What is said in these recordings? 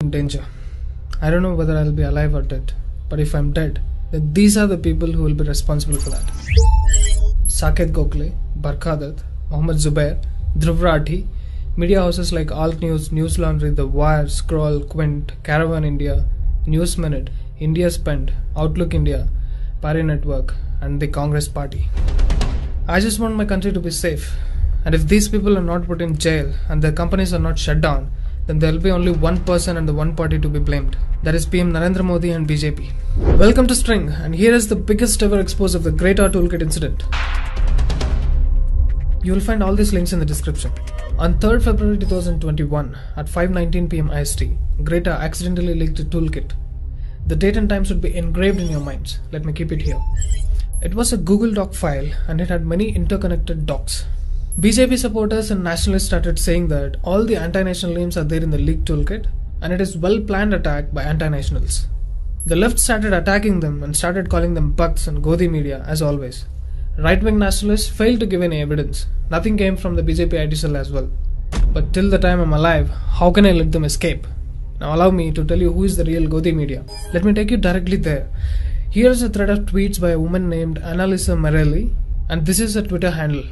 in danger. I don't know whether I'll be alive or dead, but if I'm dead, then these are the people who will be responsible for that. Saket Gokhale, Barkha Dutt, Mohammed Zubair, Dhruv Rathi, media houses like Alt News, News Laundry, The Wire, Scroll, Quint, Caravan India, News Minute, India Spend, Outlook India, Pari Network, and the Congress Party. I just want my country to be safe, and if these people are not put in jail and their companies are not shut down, then there will be only one person and the one party to be blamed. That is PM Narendra Modi and BJP. Welcome to String, and here is the biggest ever expose of the Greta Toolkit incident. You will find all these links in the description. On 3rd February 2021 at 5:19 PM IST, Greta accidentally leaked a toolkit. The date and time should be engraved in your minds. Let me keep it here. It was a Google Doc file and it had many interconnected docs. BJP supporters and nationalists started saying that all the anti-national names are there in the leaked toolkit and it is well-planned attack by anti-nationals. The left started attacking them and started calling them bugs and Godi media as always. Right-wing nationalists failed to give any evidence. Nothing came from the BJP IT cell as well. But till the time I'm alive, how can I let them escape? Now allow me to tell you who is the real Godi media. Let me take you directly there. Here is a thread of tweets by a woman named Annalisa Merelli, and this is a Twitter handle.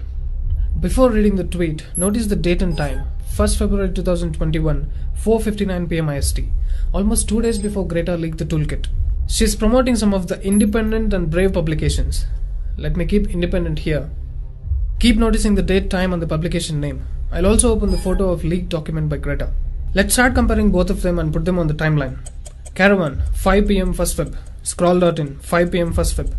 Before reading the tweet, notice the date and time, 1st February 2021, 4:59 PM IST, almost 2 days before Greta leaked the toolkit. She is promoting some of the independent and brave publications. Let me keep independent here. Keep noticing the date, time and the publication name. I'll also open the photo of leaked document by Greta. Let's start comparing both of them and put them on the timeline. Caravan, 5 PM 1st Feb. Scroll.in, 5 PM 1st Feb.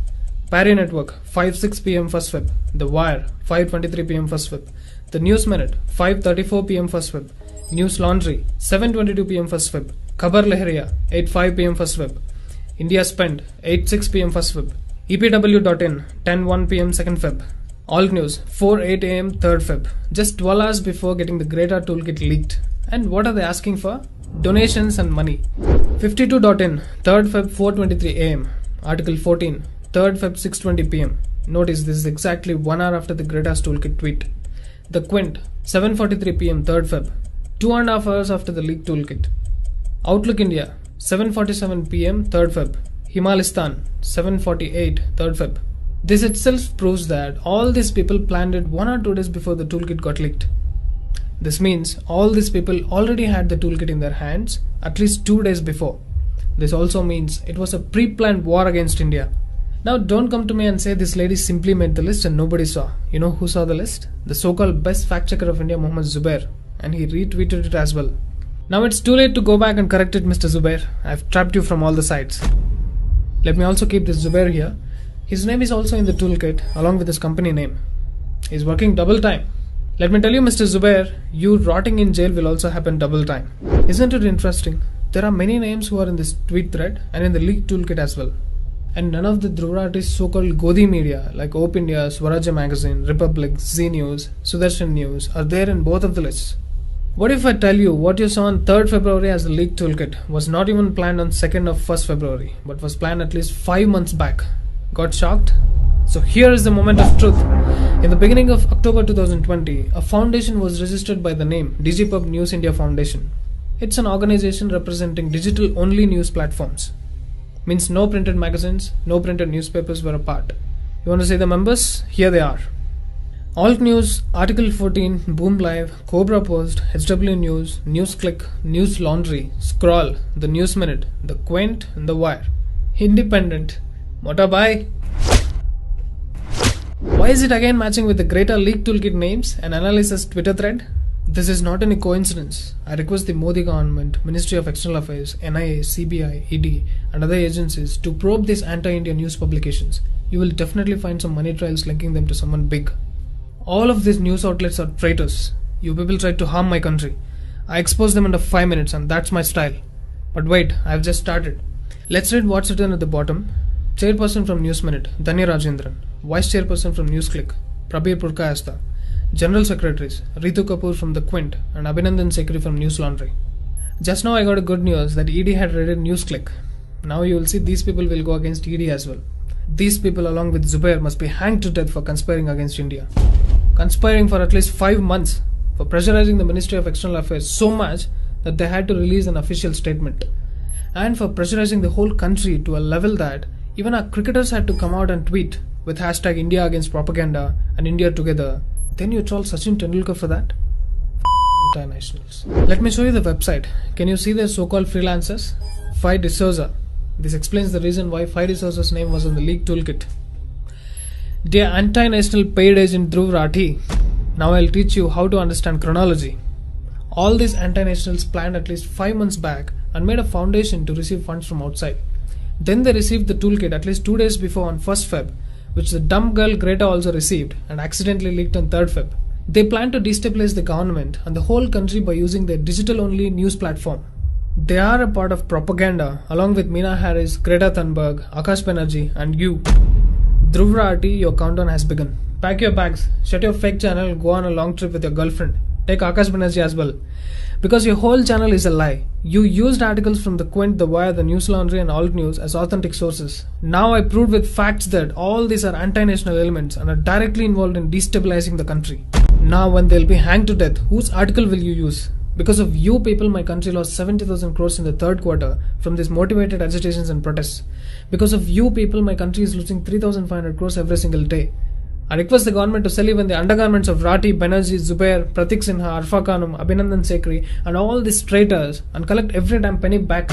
Pari Network, 5:06 PM 1st Feb. The Wire, 5:23 PM 1st Feb. The News Minute, 5:34 PM 1st Feb. News Laundry, 7:22 PM 1st Feb. Khabar Lehriya, 8:05 PM 1st Feb. India Spend, 8:06 PM 1st Feb. EPW.in, 10:01 PM 2nd Feb. Alt News, 4:08 AM 3rd Feb. Just 12 hours before getting the Greta toolkit leaked. And what are they asking for? Donations and money. 52.in, 3rd Feb 4:23 AM. Article 14, 3rd Feb 6:20 PM. Notice this is exactly 1 hour after the Greta's toolkit tweet. The Quint, 7:43 PM 3rd Feb. 2.5 hours after the leaked toolkit. Outlook India, 7:47 PM 3rd Feb. Himalistan, 7:48 3rd Feb. This itself proves that all these people planned it 1 or 2 days before the toolkit got leaked. This means all these people already had the toolkit in their hands at least 2 days before. This also means it was a pre-planned war against India. Now don't come to me and say this lady simply made the list and nobody saw. You know who saw the list? The so-called best fact-checker of India, Mohammed Zubair, and he retweeted it as well. Now it's too late to go back and correct it, Mr. Zubair. I've trapped you from all the sides. Let me also keep this Zubair here. His name is also in the toolkit along with his company name. He's working double time. Let me tell you, Mr. Zubair, you rotting in jail will also happen double time. Isn't it interesting? There are many names who are in this tweet thread and in the leaked toolkit as well. And none of the Dhruv Rathi's so-called Godi media like Ope India, Swarajya Magazine, Republic, Zee News, Sudarshan News are there in both of the lists. What if I tell you what you saw on 3rd February as the leaked toolkit was not even planned on 2nd of 1st February, but was planned at least 5 months back? Got shocked? So here is the moment of truth. In the beginning of October 2020, a foundation was registered by the name DigiPub News India Foundation. It's an organization representing digital-only news platforms. Means no printed magazines, no printed newspapers were a part. You want to see the members? Here they are. Alt News, Article 14, Boom Live, Cobra Post, HW News, NewsClick, News Laundry, Scroll, The News Minute, The Quint, and The Wire. Independent. Mota bhai. Why is it again matching with the Greta leaked toolkit names and Annalisa's Twitter thread? This is not any coincidence. I request the Modi government, Ministry of External Affairs, NIA, CBI, ED and other agencies to probe these anti-India news publications. You will definitely find some money trails linking them to someone big. All of these news outlets are traitors. You people tried to harm my country. I exposed them under 5 minutes and that's my style. But wait, I have just started. Let's read what's written at the bottom. Chairperson from News Minute, Dhanya Rajendran. Vice Chairperson from NewsClick, Prabir Purkayastha. General Secretaries, Ritu Kapoor from The Quint and Abhinandan Sekhri from News Laundry. Just now I got a good news that ED had raided NewsClick. Now you will see these people will go against ED as well. These people along with Zubair must be hanged to death for conspiring against India. Conspiring for at least 5 months, for pressurizing the Ministry of External Affairs so much that they had to release an official statement. And for pressurizing the whole country to a level that even our cricketers had to come out and tweet with hashtag India against propaganda and India together. Then you troll Sachin Tendulkar for that? Anti-nationals. Let me show you the website. Can you see their so-called freelancers? Fi D'Souza. This explains the reason why Fi D'Souza's name was on the league toolkit. Dear anti-national paid agent Dhruv Rathi, now I'll teach you how to understand chronology. All these anti-nationals planned at least 5 months back and made a foundation to receive funds from outside. Then they received the toolkit at least 2 days before on 1st Feb, which the dumb girl Greta also received and accidentally leaked on 3rd Feb. They plan to destabilize the government and the whole country by using their digital-only news platform. They are a part of propaganda along with Meena Harris, Greta Thunberg, Akash Banerjee and you. Dhruv Rathi, your countdown has begun. Pack your bags, shut your fake channel, go on a long trip with your girlfriend. Take Akash Banerjee as well. Because your whole channel is a lie. You used articles from The Quint, The Wire, The News Laundry and Alt News as authentic sources. Now I proved with facts that all these are anti-national elements and are directly involved in destabilizing the country. Now when they'll be hanged to death, whose article will you use? Because of you people, my country lost 70,000 crores in the 3rd quarter from these motivated agitations and protests. Because of you people, my country is losing 3,500 crores every single day. I request the government to sell even the undergarments of Rathi, Banerjee, Zubair, Pratik Sinha, Arfa Khanum, Abhinandan Sekhri and all these traitors and collect every damn penny back.